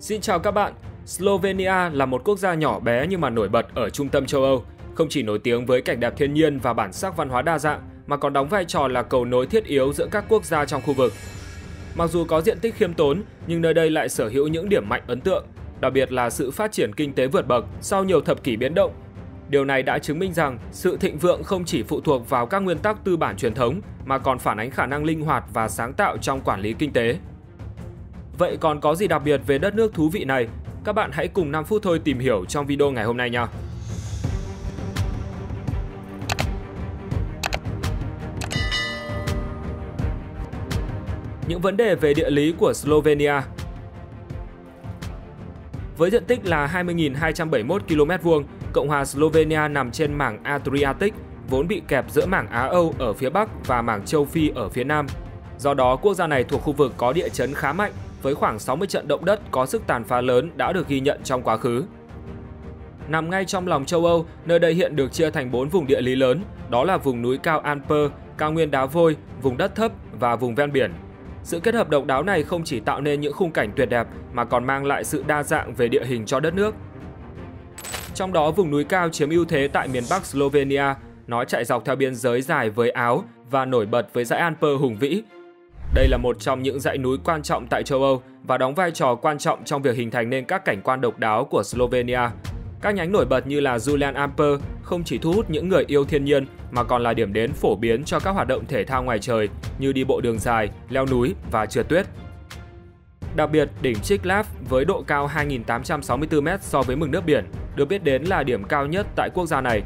Xin chào các bạn, Slovenia là một quốc gia nhỏ bé nhưng mà nổi bật ở trung tâm châu Âu. Không chỉ nổi tiếng với cảnh đẹp thiên nhiên và bản sắc văn hóa đa dạng, mà còn đóng vai trò là cầu nối thiết yếu giữa các quốc gia trong khu vực. Mặc dù có diện tích khiêm tốn, nhưng nơi đây lại sở hữu những điểm mạnh ấn tượng, đặc biệt là sự phát triển kinh tế vượt bậc sau nhiều thập kỷ biến động. Điều này đã chứng minh rằng sự thịnh vượng không chỉ phụ thuộc vào các nguyên tắc tư bản truyền thống, mà còn phản ánh khả năng linh hoạt và sáng tạo trong quản lý kinh tế. Vậy còn có gì đặc biệt về đất nước thú vị này? Các bạn hãy cùng 5 phút thôi tìm hiểu trong video ngày hôm nay nha! Những vấn đề về địa lý của Slovenia. Với diện tích là 20.271 km², Cộng hòa Slovenia nằm trên mảng Adriatic, vốn bị kẹp giữa mảng Á-Âu ở phía Bắc và mảng châu Phi ở phía Nam. Do đó, quốc gia này thuộc khu vực có địa chấn khá mạnh, với khoảng 60 trận động đất có sức tàn phá lớn đã được ghi nhận trong quá khứ. Nằm ngay trong lòng châu Âu, nơi đây hiện được chia thành 4 vùng địa lý lớn, đó là vùng núi cao Alper, cao nguyên đá vôi, vùng đất thấp và vùng ven biển. Sự kết hợp độc đáo này không chỉ tạo nên những khung cảnh tuyệt đẹp mà còn mang lại sự đa dạng về địa hình cho đất nước. Trong đó, vùng núi cao chiếm ưu thế tại miền Bắc Slovenia, nó chạy dọc theo biên giới dài với Áo và nổi bật với dãy Alper hùng vĩ. Đây là một trong những dãy núi quan trọng tại châu Âu và đóng vai trò quan trọng trong việc hình thành nên các cảnh quan độc đáo của Slovenia. Các nhánh nổi bật như là Julian Alper không chỉ thu hút những người yêu thiên nhiên mà còn là điểm đến phổ biến cho các hoạt động thể thao ngoài trời như đi bộ đường dài, leo núi và trượt tuyết. Đặc biệt, đỉnh Triglav với độ cao 2.864m so với mực nước biển được biết đến là điểm cao nhất tại quốc gia này.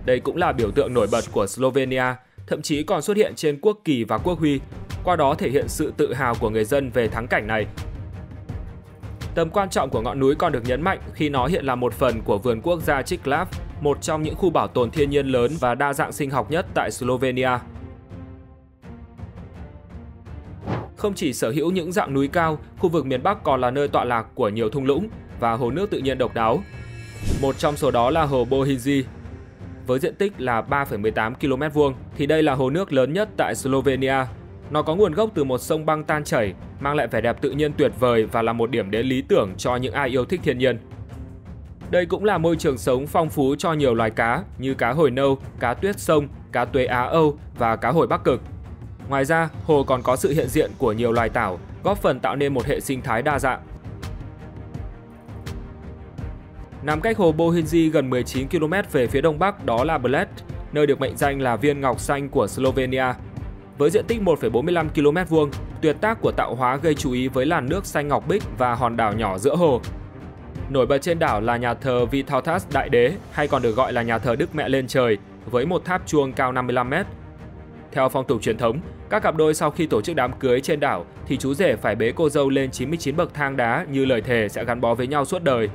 Đây cũng là biểu tượng nổi bật của Slovenia, thậm chí còn xuất hiện trên quốc kỳ và quốc huy, qua đó thể hiện sự tự hào của người dân về thắng cảnh này. Tầm quan trọng của ngọn núi còn được nhấn mạnh khi nó hiện là một phần của vườn quốc gia Triglav, một trong những khu bảo tồn thiên nhiên lớn và đa dạng sinh học nhất tại Slovenia. Không chỉ sở hữu những dãy núi cao, khu vực miền Bắc còn là nơi tọa lạc của nhiều thung lũng và hồ nước tự nhiên độc đáo. Một trong số đó là hồ Bohinji. Với diện tích là 3,18 km², thì đây là hồ nước lớn nhất tại Slovenia. Nó có nguồn gốc từ một sông băng tan chảy, mang lại vẻ đẹp tự nhiên tuyệt vời và là một điểm đến lý tưởng cho những ai yêu thích thiên nhiên. Đây cũng là môi trường sống phong phú cho nhiều loài cá như cá hồi nâu, cá tuyết sông, cá tuế Á-Âu và cá hồi Bắc Cực. Ngoài ra, hồ còn có sự hiện diện của nhiều loài tảo, góp phần tạo nên một hệ sinh thái đa dạng. Nằm cách hồ Bohinji gần 19 km về phía đông bắc đó là Bled, nơi được mệnh danh là viên ngọc xanh của Slovenia. Với diện tích 1,45 km², tuyệt tác của tạo hóa gây chú ý với làn nước xanh ngọc bích và hòn đảo nhỏ giữa hồ. Nổi bật trên đảo là nhà thờ Vytautas Đại Đế, hay còn được gọi là nhà thờ Đức Mẹ lên trời, với một tháp chuông cao 55m. Theo phong tục truyền thống, các cặp đôi sau khi tổ chức đám cưới trên đảo thì chú rể phải bế cô dâu lên 99 bậc thang đá như lời thề sẽ gắn bó với nhau suốt đời.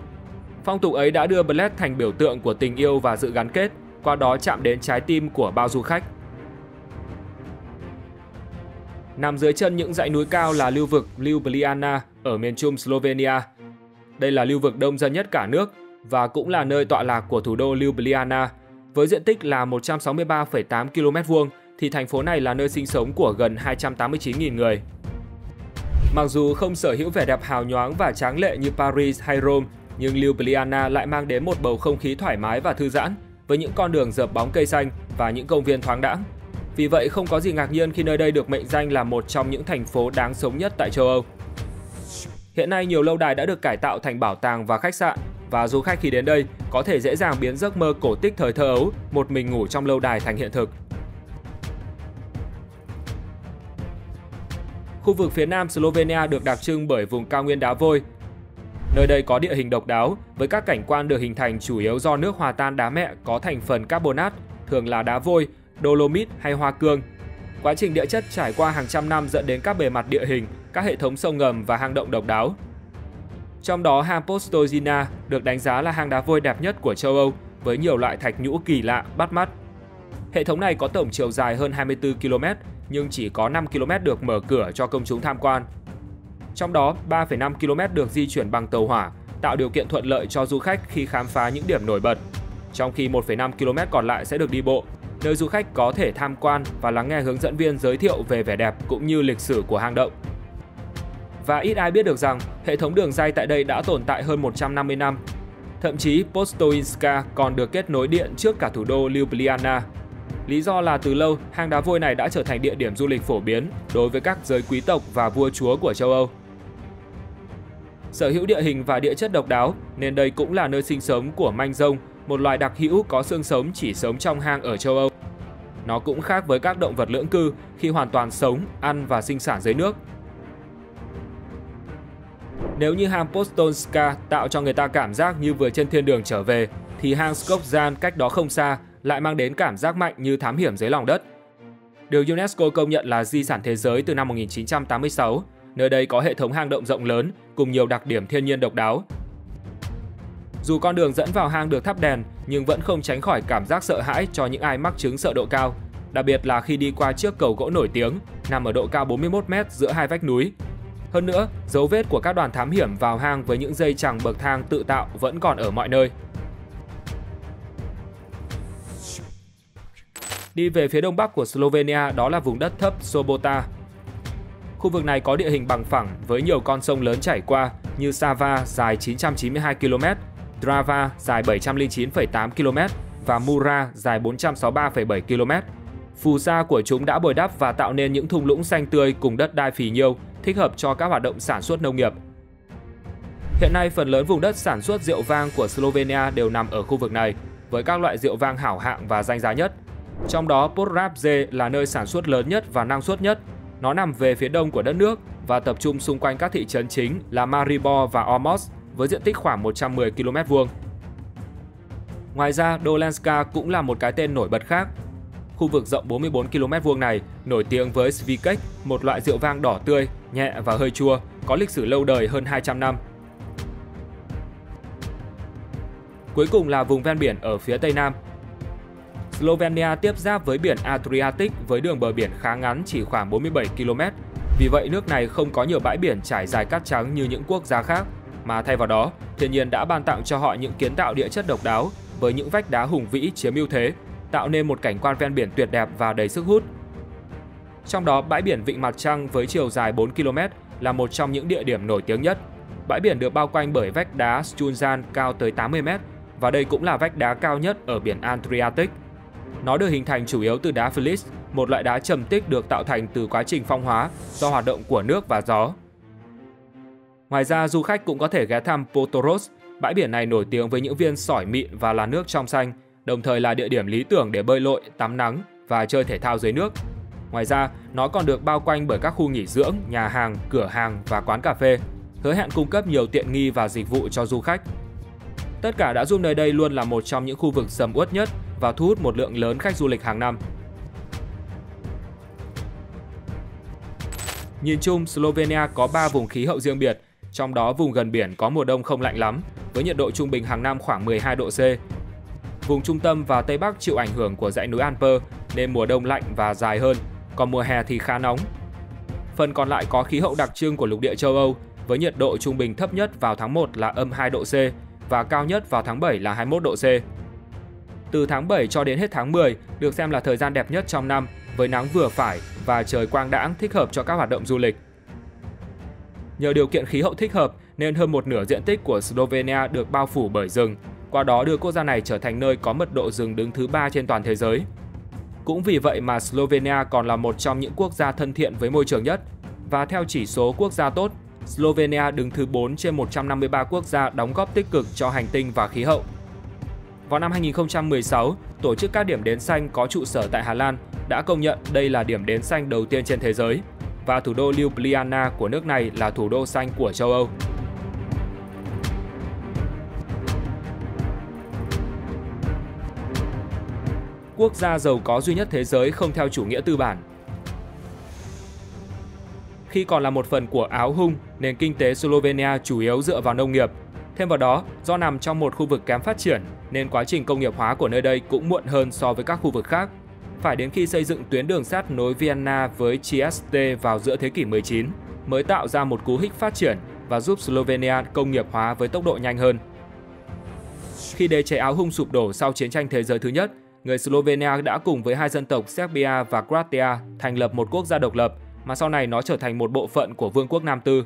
Phong tục ấy đã đưa Bled thành biểu tượng của tình yêu và sự gắn kết, qua đó chạm đến trái tim của bao du khách. Nằm dưới chân những dãy núi cao là lưu vực Ljubljana ở miền trung Slovenia. Đây là lưu vực đông dân nhất cả nước và cũng là nơi tọa lạc của thủ đô Ljubljana. Với diện tích là 163,8 km², thì thành phố này là nơi sinh sống của gần 289.000 người. Mặc dù không sở hữu vẻ đẹp hào nhoáng và tráng lệ như Paris hay Rome, nhưng Ljubljana lại mang đến một bầu không khí thoải mái và thư giãn, với những con đường rợp bóng cây xanh và những công viên thoáng đãng. Vì vậy, không có gì ngạc nhiên khi nơi đây được mệnh danh là một trong những thành phố đáng sống nhất tại châu Âu. Hiện nay, nhiều lâu đài đã được cải tạo thành bảo tàng và khách sạn, và du khách khi đến đây có thể dễ dàng biến giấc mơ cổ tích thời thơ ấu, một mình ngủ trong lâu đài thành hiện thực. Khu vực phía nam Slovenia được đặc trưng bởi vùng cao nguyên đá vôi. Nơi đây có địa hình độc đáo, với các cảnh quan được hình thành chủ yếu do nước hòa tan đá mẹ có thành phần carbonat, thường là đá vôi, dolomit hay hoa cương. Quá trình địa chất trải qua hàng trăm năm dẫn đến các bề mặt địa hình, các hệ thống sông ngầm và hang động độc đáo. Trong đó, hang Postojna được đánh giá là hang đá vôi đẹp nhất của châu Âu, với nhiều loại thạch nhũ kỳ lạ, bắt mắt. Hệ thống này có tổng chiều dài hơn 24 km, nhưng chỉ có 5 km được mở cửa cho công chúng tham quan. Trong đó, 3,5 km được di chuyển bằng tàu hỏa, tạo điều kiện thuận lợi cho du khách khi khám phá những điểm nổi bật. Trong khi 1,5 km còn lại sẽ được đi bộ, nơi du khách có thể tham quan và lắng nghe hướng dẫn viên giới thiệu về vẻ đẹp cũng như lịch sử của hang động. Và ít ai biết được rằng hệ thống đường ray tại đây đã tồn tại hơn 150 năm. Thậm chí Postoinska còn được kết nối điện trước cả thủ đô Ljubljana. Lý do là từ lâu, hang đá vôi này đã trở thành địa điểm du lịch phổ biến đối với các giới quý tộc và vua chúa của châu Âu. Sở hữu địa hình và địa chất độc đáo nên đây cũng là nơi sinh sống của manh rông, một loài đặc hữu có xương sống chỉ sống trong hang ở châu Âu. Nó cũng khác với các động vật lưỡng cư khi hoàn toàn sống, ăn và sinh sản dưới nước. Nếu như hang Postojnska tạo cho người ta cảm giác như vừa trên thiên đường trở về, thì hang Skopjan cách đó không xa lại mang đến cảm giác mạnh như thám hiểm dưới lòng đất. Được UNESCO công nhận là di sản thế giới từ năm 1986, nơi đây có hệ thống hang động rộng lớn cùng nhiều đặc điểm thiên nhiên độc đáo. Dù con đường dẫn vào hang được thắp đèn, nhưng vẫn không tránh khỏi cảm giác sợ hãi cho những ai mắc chứng sợ độ cao, đặc biệt là khi đi qua chiếc cầu gỗ nổi tiếng nằm ở độ cao 41 m giữa hai vách núi. Hơn nữa, dấu vết của các đoàn thám hiểm vào hang với những dây chằng bậc thang tự tạo vẫn còn ở mọi nơi. Đi về phía đông bắc của Slovenia đó là vùng đất thấp Sobota. Khu vực này có địa hình bằng phẳng với nhiều con sông lớn chảy qua như Sava dài 992 km, Drava dài 709,8 km và Mura dài 463,7 km. Phù sa của chúng đã bồi đắp và tạo nên những thung lũng xanh tươi cùng đất đai phì nhiêu, thích hợp cho các hoạt động sản xuất nông nghiệp. Hiện nay, phần lớn vùng đất sản xuất rượu vang của Slovenia đều nằm ở khu vực này, với các loại rượu vang hảo hạng và danh giá nhất. Trong đó, Podravje là nơi sản xuất lớn nhất và năng suất nhất. Nó nằm về phía đông của đất nước và tập trung xung quanh các thị trấn chính là Maribor và Ormož với diện tích khoảng 110 km². Ngoài ra, Dolenska cũng là một cái tên nổi bật khác. Khu vực rộng 44 km² này nổi tiếng với Svikek, một loại rượu vang đỏ tươi, nhẹ và hơi chua, có lịch sử lâu đời hơn 200 năm. Cuối cùng là vùng ven biển ở phía tây nam. Slovenia tiếp giáp với biển Adriatic với đường bờ biển khá ngắn chỉ khoảng 47 km. Vì vậy, nước này không có nhiều bãi biển trải dài cát trắng như những quốc gia khác, mà thay vào đó, thiên nhiên đã ban tặng cho họ những kiến tạo địa chất độc đáo với những vách đá hùng vĩ chiếm ưu thế, tạo nên một cảnh quan ven biển tuyệt đẹp và đầy sức hút. Trong đó, bãi biển Vịnh Mặt Trăng với chiều dài 4 km là một trong những địa điểm nổi tiếng nhất. Bãi biển được bao quanh bởi vách đá Strunjan cao tới 80 m và đây cũng là vách đá cao nhất ở biển Adriatic. Nó được hình thành chủ yếu từ đá Flis, một loại đá trầm tích được tạo thành từ quá trình phong hóa do hoạt động của nước và gió. Ngoài ra, du khách cũng có thể ghé thăm Potoros. Bãi biển này nổi tiếng với những viên sỏi mịn và làn nước trong xanh, đồng thời là địa điểm lý tưởng để bơi lội, tắm nắng và chơi thể thao dưới nước. Ngoài ra, nó còn được bao quanh bởi các khu nghỉ dưỡng, nhà hàng, cửa hàng và quán cà phê, hứa hẹn cung cấp nhiều tiện nghi và dịch vụ cho du khách. Tất cả đã giúp nơi đây luôn là một trong những khu vực sầm uất nhất và thu hút một lượng lớn khách du lịch hàng năm. Nhìn chung, Slovenia có 3 vùng khí hậu riêng biệt, trong đó vùng gần biển có mùa đông không lạnh lắm, với nhiệt độ trung bình hàng năm khoảng 12 độ C. Vùng trung tâm và Tây Bắc chịu ảnh hưởng của dãy núi Alper nên mùa đông lạnh và dài hơn, còn mùa hè thì khá nóng. Phần còn lại có khí hậu đặc trưng của lục địa châu Âu, với nhiệt độ trung bình thấp nhất vào tháng 1 là -2 độ C và cao nhất vào tháng 7 là 21 độ C. Từ tháng 7 cho đến hết tháng 10 được xem là thời gian đẹp nhất trong năm, với nắng vừa phải và trời quang đãng thích hợp cho các hoạt động du lịch. Nhờ điều kiện khí hậu thích hợp nên hơn một nửa diện tích của Slovenia được bao phủ bởi rừng, qua đó đưa quốc gia này trở thành nơi có mật độ rừng đứng thứ 3 trên toàn thế giới. Cũng vì vậy mà Slovenia còn là một trong những quốc gia thân thiện với môi trường nhất, và theo chỉ số quốc gia tốt, Slovenia đứng thứ 4 trên 153 quốc gia đóng góp tích cực cho hành tinh và khí hậu. Vào năm 2016, tổ chức các điểm đến xanh có trụ sở tại Hà Lan đã công nhận đây là điểm đến xanh đầu tiên trên thế giới, và thủ đô Ljubljana của nước này là thủ đô xanh của châu Âu. Quốc gia giàu có duy nhất thế giới không theo chủ nghĩa tư bản. Khi còn là một phần của Áo Hung, nền kinh tế Slovenia chủ yếu dựa vào nông nghiệp. Thêm vào đó, do nằm trong một khu vực kém phát triển, nên quá trình công nghiệp hóa của nơi đây cũng muộn hơn so với các khu vực khác. Phải đến khi xây dựng tuyến đường sắt nối Vienna với Trieste vào giữa thế kỷ 19 mới tạo ra một cú hích phát triển và giúp Slovenia công nghiệp hóa với tốc độ nhanh hơn. Khi đế chế Áo Hung sụp đổ sau chiến tranh thế giới thứ nhất, người Slovenia đã cùng với hai dân tộc Serbia và Croatia thành lập một quốc gia độc lập, mà sau này nó trở thành một bộ phận của Vương quốc Nam Tư.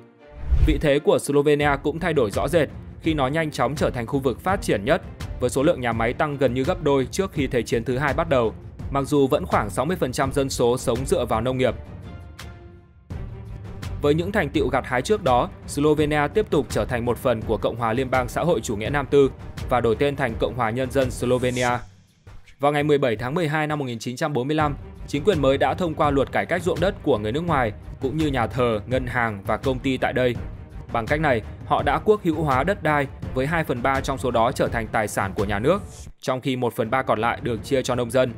Vị thế của Slovenia cũng thay đổi rõ rệt khi nó nhanh chóng trở thành khu vực phát triển nhất, với số lượng nhà máy tăng gần như gấp đôi trước khi Thế chiến thứ hai bắt đầu, mặc dù vẫn khoảng 60% dân số sống dựa vào nông nghiệp. Với những thành tựu gặt hái trước đó, Slovenia tiếp tục trở thành một phần của Cộng hòa Liên bang Xã hội Chủ nghĩa Nam Tư và đổi tên thành Cộng hòa Nhân dân Slovenia. Vào ngày 17 tháng 12 năm 1945, chính quyền mới đã thông qua luật cải cách ruộng đất của người nước ngoài, cũng như nhà thờ, ngân hàng và công ty tại đây. Bằng cách này, họ đã quốc hữu hóa đất đai, với 2/3 trong số đó trở thành tài sản của nhà nước, trong khi 1/3 còn lại được chia cho nông dân.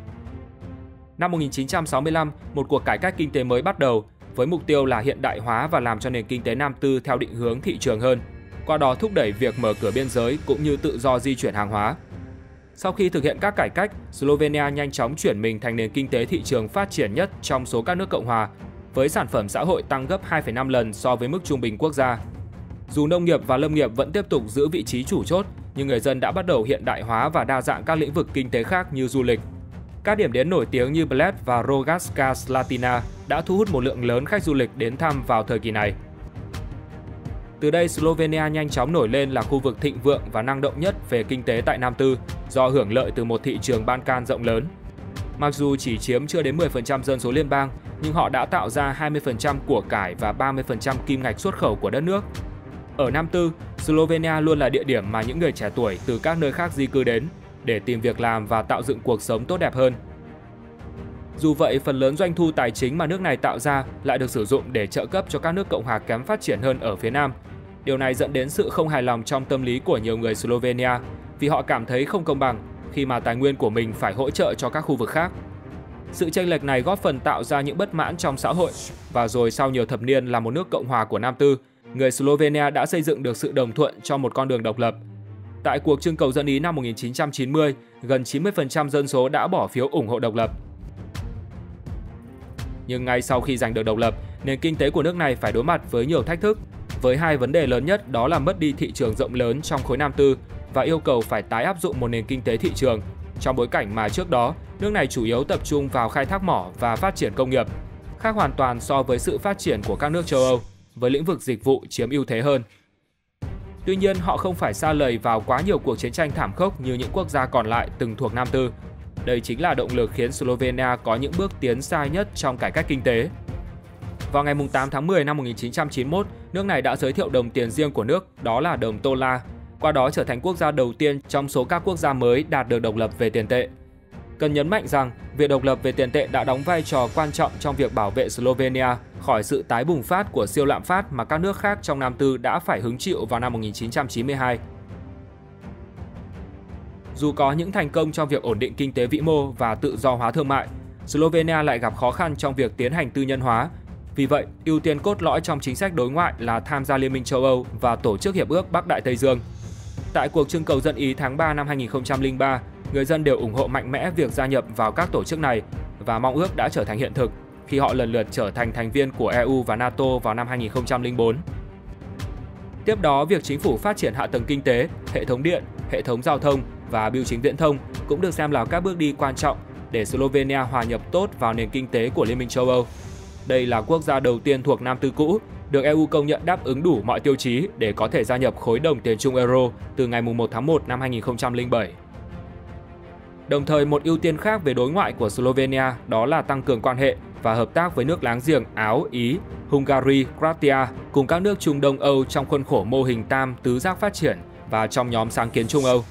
Năm 1965, một cuộc cải cách kinh tế mới bắt đầu, với mục tiêu là hiện đại hóa và làm cho nền kinh tế Nam Tư theo định hướng thị trường hơn, qua đó thúc đẩy việc mở cửa biên giới cũng như tự do di chuyển hàng hóa. Sau khi thực hiện các cải cách, Slovenia nhanh chóng chuyển mình thành nền kinh tế thị trường phát triển nhất trong số các nước Cộng hòa, với sản phẩm xã hội tăng gấp 2,5 lần so với mức trung bình quốc gia. Dù nông nghiệp và lâm nghiệp vẫn tiếp tục giữ vị trí chủ chốt, nhưng người dân đã bắt đầu hiện đại hóa và đa dạng các lĩnh vực kinh tế khác như du lịch. Các điểm đến nổi tiếng như Bled và Rogatska Slatina đã thu hút một lượng lớn khách du lịch đến thăm vào thời kỳ này. Từ đây, Slovenia nhanh chóng nổi lên là khu vực thịnh vượng và năng động nhất về kinh tế tại Nam Tư do hưởng lợi từ một thị trường Balkan rộng lớn. Mặc dù chỉ chiếm chưa đến 10% dân số liên bang, nhưng họ đã tạo ra 20% của cải và 30% kim ngạch xuất khẩu của đất nước. Ở Nam Tư, Slovenia luôn là địa điểm mà những người trẻ tuổi từ các nơi khác di cư đến để tìm việc làm và tạo dựng cuộc sống tốt đẹp hơn. Dù vậy, phần lớn doanh thu tài chính mà nước này tạo ra lại được sử dụng để trợ cấp cho các nước Cộng hòa kém phát triển hơn ở phía Nam. Điều này dẫn đến sự không hài lòng trong tâm lý của nhiều người Slovenia vì họ cảm thấy không công bằng khi mà tài nguyên của mình phải hỗ trợ cho các khu vực khác. Sự chênh lệch này góp phần tạo ra những bất mãn trong xã hội, và rồi sau nhiều thập niên là một nước Cộng hòa của Nam Tư, người Slovenia đã xây dựng được sự đồng thuận cho một con đường độc lập. Tại cuộc trưng cầu dân Ý năm 1990, gần 90% dân số đã bỏ phiếu ủng hộ độc lập. Nhưng ngay sau khi giành được độc lập, nền kinh tế của nước này phải đối mặt với nhiều thách thức, với hai vấn đề lớn nhất đó là mất đi thị trường rộng lớn trong khối Nam Tư và yêu cầu phải tái áp dụng một nền kinh tế thị trường, trong bối cảnh mà trước đó, nước này chủ yếu tập trung vào khai thác mỏ và phát triển công nghiệp, khác hoàn toàn so với sự phát triển của các nước châu Âu, với lĩnh vực dịch vụ chiếm ưu thế hơn. Tuy nhiên, họ không phải sa lầy vào quá nhiều cuộc chiến tranh thảm khốc như những quốc gia còn lại từng thuộc Nam Tư. Đây chính là động lực khiến Slovenia có những bước tiến xa nhất trong cải cách kinh tế. Vào ngày 8 tháng 10 năm 1991, nước này đã giới thiệu đồng tiền riêng của nước, đó là đồng đô la, qua đó trở thành quốc gia đầu tiên trong số các quốc gia mới đạt được độc lập về tiền tệ. Cần nhấn mạnh rằng, việc độc lập về tiền tệ đã đóng vai trò quan trọng trong việc bảo vệ Slovenia khỏi sự tái bùng phát của siêu lạm phát mà các nước khác trong Nam Tư đã phải hứng chịu vào năm 1992. Dù có những thành công trong việc ổn định kinh tế vĩ mô và tự do hóa thương mại, Slovenia lại gặp khó khăn trong việc tiến hành tư nhân hóa. Vì vậy, ưu tiên cốt lõi trong chính sách đối ngoại là tham gia Liên minh châu Âu và Tổ chức Hiệp ước Bắc Đại Tây Dương. Tại cuộc trưng cầu dân Ý tháng 3 năm 2003, người dân đều ủng hộ mạnh mẽ việc gia nhập vào các tổ chức này và mong ước đã trở thành hiện thực khi họ lần lượt trở thành thành viên của EU và NATO vào năm 2004. Tiếp đó, việc chính phủ phát triển hạ tầng kinh tế, hệ thống điện, hệ thống giao thông và bưu chính viễn thông cũng được xem là các bước đi quan trọng để Slovenia hòa nhập tốt vào nền kinh tế của Liên minh châu Âu. Đây là quốc gia đầu tiên thuộc Nam Tư cũ được EU công nhận đáp ứng đủ mọi tiêu chí để có thể gia nhập khối đồng tiền chung euro từ ngày 1 tháng 1 năm 2007. Đồng thời, một ưu tiên khác về đối ngoại của Slovenia đó là tăng cường quan hệ và hợp tác với nước láng giềng Áo, Ý, Hungary, Croatia cùng các nước Trung Đông Âu trong khuôn khổ mô hình tam tứ giác phát triển và trong nhóm sáng kiến Trung Âu.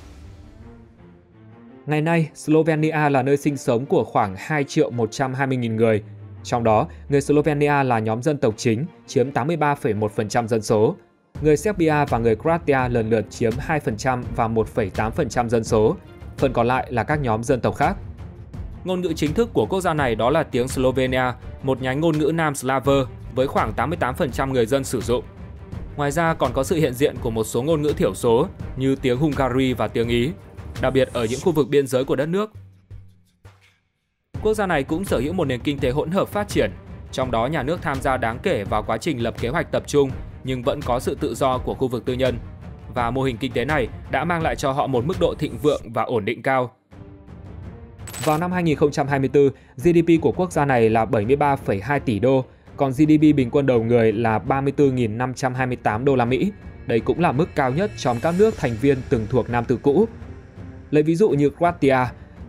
Ngày nay, Slovenia là nơi sinh sống của khoảng 2.120.000 người. Trong đó, người Slovenia là nhóm dân tộc chính, chiếm 83,1% dân số. Người Serbia và người Croatia lần lượt chiếm 2% và 1,8% dân số. Phần còn lại là các nhóm dân tộc khác. Ngôn ngữ chính thức của quốc gia này đó là tiếng Slovenia, một nhánh ngôn ngữ Nam Slaver với khoảng 88% người dân sử dụng. Ngoài ra còn có sự hiện diện của một số ngôn ngữ thiểu số như tiếng Hungary và tiếng Ý, đặc biệt ở những khu vực biên giới của đất nước. Quốc gia này cũng sở hữu một nền kinh tế hỗn hợp phát triển, trong đó nhà nước tham gia đáng kể vào quá trình lập kế hoạch tập trung nhưng vẫn có sự tự do của khu vực tư nhân. Và mô hình kinh tế này đã mang lại cho họ một mức độ thịnh vượng và ổn định cao. Vào năm 2024, GDP của quốc gia này là 73,2 tỷ đô, còn GDP bình quân đầu người là 34.528 đô la Mỹ. Đây cũng là mức cao nhất trong các nước thành viên từng thuộc Nam Tư cũ. Lấy ví dụ như Croatia,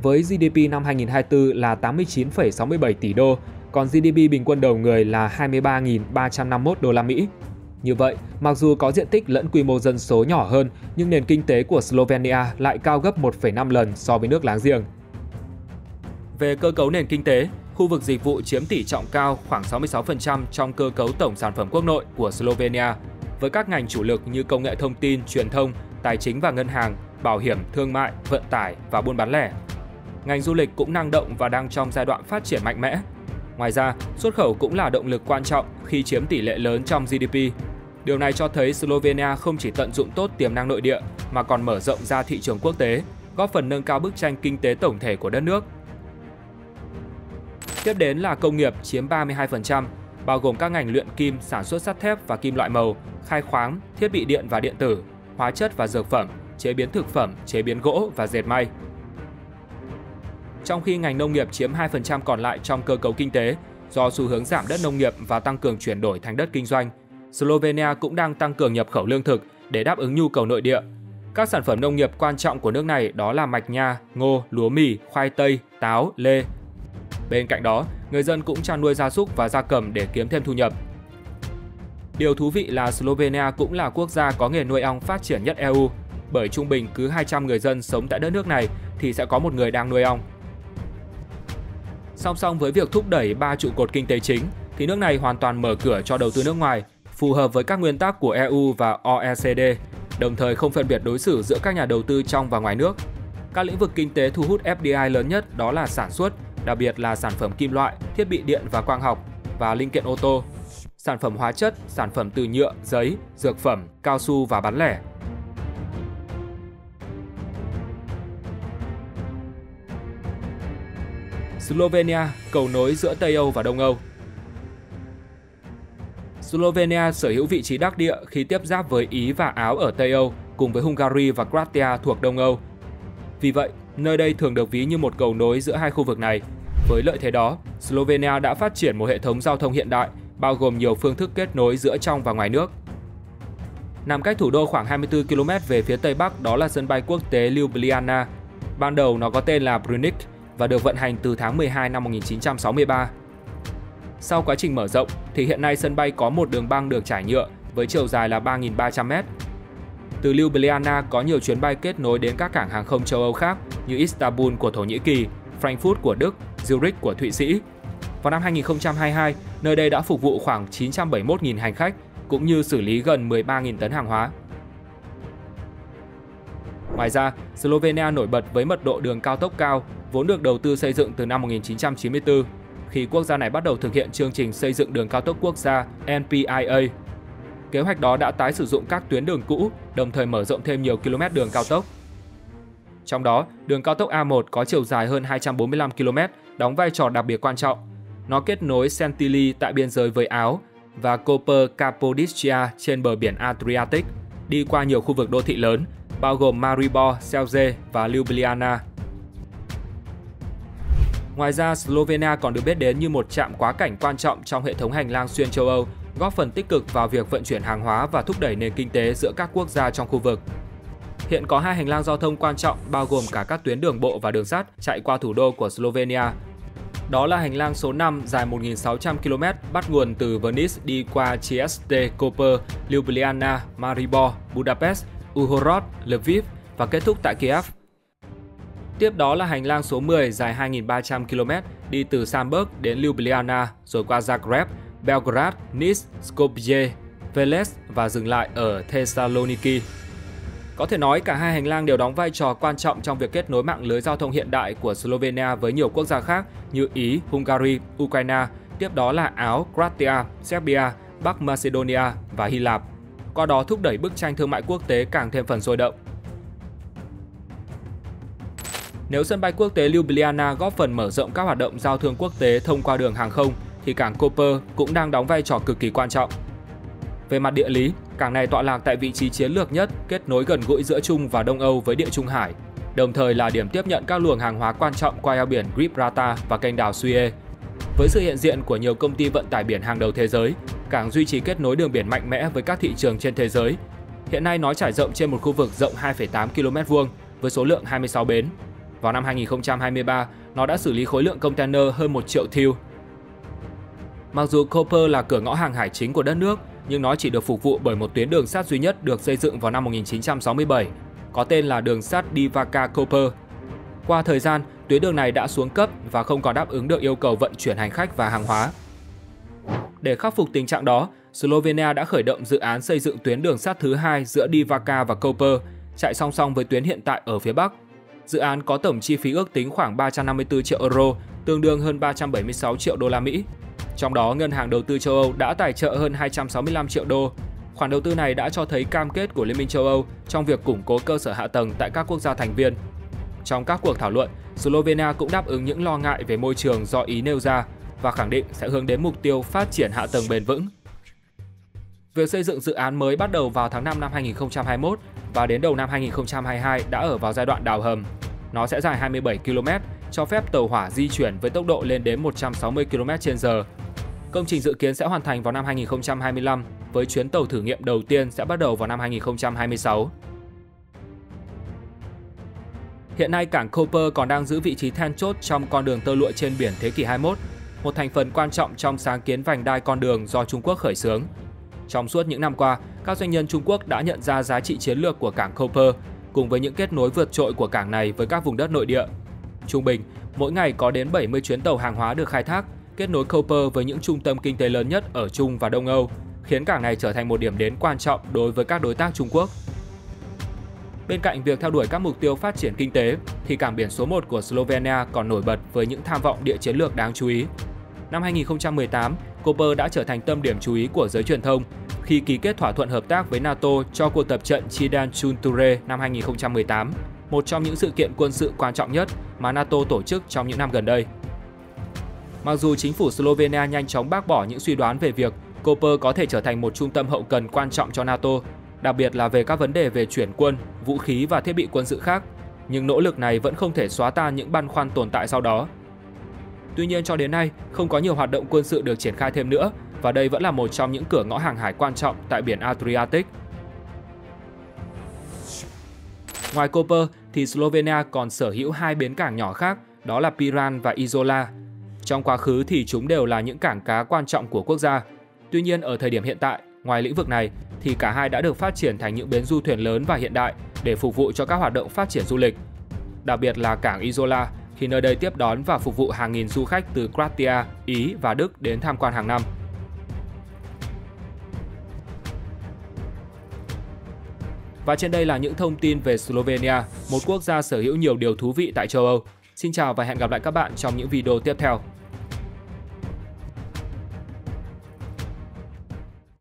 với GDP năm 2024 là 89,67 tỷ đô, còn GDP bình quân đầu người là 23.351 đô la Mỹ. Như vậy, mặc dù có diện tích lẫn quy mô dân số nhỏ hơn, nhưng nền kinh tế của Slovenia lại cao gấp 1,5 lần so với nước láng giềng. Về cơ cấu nền kinh tế, khu vực dịch vụ chiếm tỷ trọng cao khoảng 66% trong cơ cấu tổng sản phẩm quốc nội của Slovenia, với các ngành chủ lực như công nghệ thông tin, truyền thông, tài chính và ngân hàng, bảo hiểm, thương mại, vận tải và buôn bán lẻ. Ngành du lịch cũng năng động và đang trong giai đoạn phát triển mạnh mẽ. Ngoài ra, xuất khẩu cũng là động lực quan trọng khi chiếm tỷ lệ lớn trong GDP. Điều này cho thấy Slovenia không chỉ tận dụng tốt tiềm năng nội địa mà còn mở rộng ra thị trường quốc tế, góp phần nâng cao bức tranh kinh tế tổng thể của đất nước. Tiếp đến là công nghiệp chiếm 32%, bao gồm các ngành luyện kim, sản xuất sắt thép và kim loại màu, khai khoáng, thiết bị điện và điện tử, hóa chất và dược phẩm, chế biến thực phẩm, chế biến gỗ và dệt may. Trong khi ngành nông nghiệp chiếm 2% còn lại trong cơ cấu kinh tế, do xu hướng giảm đất nông nghiệp và tăng cường chuyển đổi thành đất kinh doanh, Slovenia cũng đang tăng cường nhập khẩu lương thực để đáp ứng nhu cầu nội địa. Các sản phẩm nông nghiệp quan trọng của nước này đó là mạch nha, ngô, lúa mì, khoai tây, táo, lê. Bên cạnh đó, người dân cũng chăn nuôi gia súc và gia cầm để kiếm thêm thu nhập. Điều thú vị là Slovenia cũng là quốc gia có nghề nuôi ong phát triển nhất EU, bởi trung bình cứ 200 người dân sống tại đất nước này thì sẽ có một người đang nuôi ong. Song song với việc thúc đẩy 3 trụ cột kinh tế chính, thì nước này hoàn toàn mở cửa cho đầu tư nước ngoài, phù hợp với các nguyên tắc của EU và OECD, đồng thời không phân biệt đối xử giữa các nhà đầu tư trong và ngoài nước. Các lĩnh vực kinh tế thu hút FDI lớn nhất đó là sản xuất, đặc biệt là sản phẩm kim loại, thiết bị điện và quang học và linh kiện ô tô, sản phẩm hóa chất, sản phẩm từ nhựa, giấy, dược phẩm, cao su và bán lẻ. Slovenia, cầu nối giữa Tây Âu và Đông Âu. Slovenia sở hữu vị trí đắc địa khi tiếp giáp với Ý và Áo ở Tây Âu, cùng với Hungary và Croatia thuộc Đông Âu. Vì vậy, nơi đây thường được ví như một cầu nối giữa hai khu vực này. Với lợi thế đó, Slovenia đã phát triển một hệ thống giao thông hiện đại, bao gồm nhiều phương thức kết nối giữa trong và ngoài nước. Nằm cách thủ đô khoảng 24 km về phía Tây Bắc đó là sân bay quốc tế Ljubljana. Ban đầu nó có tên là Brnik và được vận hành từ tháng 12 năm 1963. Sau quá trình mở rộng thì hiện nay sân bay có một đường băng được trải nhựa với chiều dài là 3.300 m. Từ Ljubljana có nhiều chuyến bay kết nối đến các cảng hàng không châu Âu khác như Istanbul của Thổ Nhĩ Kỳ, Frankfurt của Đức, Zurich của Thụy Sĩ. Vào năm 2022, nơi đây đã phục vụ khoảng 971.000 hành khách cũng như xử lý gần 13.000 tấn hàng hóa. Ngoài ra, Slovenia nổi bật với mật độ đường cao tốc cao, vốn được đầu tư xây dựng từ năm 1994, khi quốc gia này bắt đầu thực hiện chương trình xây dựng đường cao tốc quốc gia NPIA. Kế hoạch đó đã tái sử dụng các tuyến đường cũ, đồng thời mở rộng thêm nhiều km đường cao tốc. Trong đó, đường cao tốc A1 có chiều dài hơn 245 km, đóng vai trò đặc biệt quan trọng. Nó kết nối Sentili tại biên giới với Áo và Koper Capodicia trên bờ biển Adriatic, đi qua nhiều khu vực đô thị lớn, bao gồm Maribor, Celje và Ljubljana. Ngoài ra, Slovenia còn được biết đến như một trạm quá cảnh quan trọng trong hệ thống hành lang xuyên châu Âu, góp phần tích cực vào việc vận chuyển hàng hóa và thúc đẩy nền kinh tế giữa các quốc gia trong khu vực. Hiện có hai hành lang giao thông quan trọng bao gồm cả các tuyến đường bộ và đường sắt chạy qua thủ đô của Slovenia. Đó là hành lang số 5 dài 1.600 km bắt nguồn từ Venice đi qua Trieste, Koper, Ljubljana, Maribor, Budapest, Uhorod, Lviv và kết thúc tại Kiev. Tiếp đó là hành lang số 10 dài 2.300 km đi từ Samburg đến Ljubljana rồi qua Zagreb, Belgrade, Nice, Skopje, Velez và dừng lại ở Thessaloniki. Có thể nói cả hai hành lang đều đóng vai trò quan trọng trong việc kết nối mạng lưới giao thông hiện đại của Slovenia với nhiều quốc gia khác như Ý, Hungary, Ukraine, tiếp đó là Áo, Croatia, Serbia, Bắc Macedonia và Hy Lạp. Qua đó thúc đẩy bức tranh thương mại quốc tế càng thêm phần sôi động. Nếu sân bay quốc tế Ljubljana góp phần mở rộng các hoạt động giao thương quốc tế thông qua đường hàng không, thì cảng Koper cũng đang đóng vai trò cực kỳ quan trọng. Về mặt địa lý, cảng này tọa lạc tại vị trí chiến lược nhất, kết nối gần gũi giữa Trung và Đông Âu với Địa Trung Hải, đồng thời là điểm tiếp nhận các luồng hàng hóa quan trọng qua eo biển Gibraltar và kênh đào Suez. Với sự hiện diện của nhiều công ty vận tải biển hàng đầu thế giới, cảng duy trì kết nối đường biển mạnh mẽ với các thị trường trên thế giới. Hiện nay nó trải rộng trên một khu vực rộng 2,8 km² với số lượng 26 bến. Vào năm 2023, nó đã xử lý khối lượng container hơn 1 triệu TEU. Mặc dù Koper là cửa ngõ hàng hải chính của đất nước, nhưng nó chỉ được phục vụ bởi một tuyến đường sắt duy nhất được xây dựng vào năm 1967, có tên là đường sắt Divaka-Koper. Qua thời gian, tuyến đường này đã xuống cấp và không còn đáp ứng được yêu cầu vận chuyển hành khách và hàng hóa. Để khắc phục tình trạng đó, Slovenia đã khởi động dự án xây dựng tuyến đường sắt thứ hai giữa Divaka và Koper, chạy song song với tuyến hiện tại ở phía Bắc. Dự án có tổng chi phí ước tính khoảng 354 triệu euro, tương đương hơn 376 triệu đô la Mỹ. Trong đó, Ngân hàng Đầu tư châu Âu đã tài trợ hơn 265 triệu đô. Khoản đầu tư này đã cho thấy cam kết của Liên minh châu Âu trong việc củng cố cơ sở hạ tầng tại các quốc gia thành viên. Trong các cuộc thảo luận, Slovenia cũng đáp ứng những lo ngại về môi trường do Ý nêu ra và khẳng định sẽ hướng đến mục tiêu phát triển hạ tầng bền vững. Việc xây dựng dự án mới bắt đầu vào tháng 5 năm 2021 và đến đầu năm 2022 đã ở vào giai đoạn đào hầm. Nó sẽ dài 27 km, cho phép tàu hỏa di chuyển với tốc độ lên đến 160 km/h. Công trình dự kiến sẽ hoàn thành vào năm 2025, với chuyến tàu thử nghiệm đầu tiên sẽ bắt đầu vào năm 2026. Hiện nay, cảng Koper còn đang giữ vị trí then chốt trong con đường tơ lụa trên biển thế kỷ 21, một thành phần quan trọng trong sáng kiến vành đai con đường do Trung Quốc khởi xướng. Trong suốt những năm qua, các doanh nhân Trung Quốc đã nhận ra giá trị chiến lược của cảng Koper, cùng với những kết nối vượt trội của cảng này với các vùng đất nội địa. Trung bình, mỗi ngày có đến 70 chuyến tàu hàng hóa được khai thác, kết nối Koper với những trung tâm kinh tế lớn nhất ở Trung và Đông Âu, khiến cảng này trở thành một điểm đến quan trọng đối với các đối tác Trung Quốc. Bên cạnh việc theo đuổi các mục tiêu phát triển kinh tế, thì cảng biển số 1 của Slovenia còn nổi bật với những tham vọng địa chiến lược đáng chú ý. Năm 2018, Koper đã trở thành tâm điểm chú ý của giới truyền thông khi ký kết thỏa thuận hợp tác với NATO cho cuộc tập trận Chidan Chunture năm 2018, một trong những sự kiện quân sự quan trọng nhất mà NATO tổ chức trong những năm gần đây. Mặc dù chính phủ Slovenia nhanh chóng bác bỏ những suy đoán về việc Koper có thể trở thành một trung tâm hậu cần quan trọng cho NATO, đặc biệt là về các vấn đề về chuyển quân, vũ khí và thiết bị quân sự khác, nhưng nỗ lực này vẫn không thể xóa tan những băn khoăn tồn tại sau đó. Tuy nhiên, cho đến nay, không có nhiều hoạt động quân sự được triển khai thêm nữa, và đây vẫn là một trong những cửa ngõ hàng hải quan trọng tại biển Adriatic. Ngoài Koper, thì Slovenia còn sở hữu hai bến cảng nhỏ khác, đó là Piran và Izola. Trong quá khứ thì chúng đều là những cảng cá quan trọng của quốc gia. Tuy nhiên, ở thời điểm hiện tại, ngoài lĩnh vực này, thì cả hai đã được phát triển thành những bến du thuyền lớn và hiện đại để phục vụ cho các hoạt động phát triển du lịch. Đặc biệt là cảng Izola, khi nơi đây tiếp đón và phục vụ hàng nghìn du khách từ Croatia, Ý và Đức đến tham quan hàng năm. Và trên đây là những thông tin về Slovenia, một quốc gia sở hữu nhiều điều thú vị tại châu Âu. Xin chào và hẹn gặp lại các bạn trong những video tiếp theo.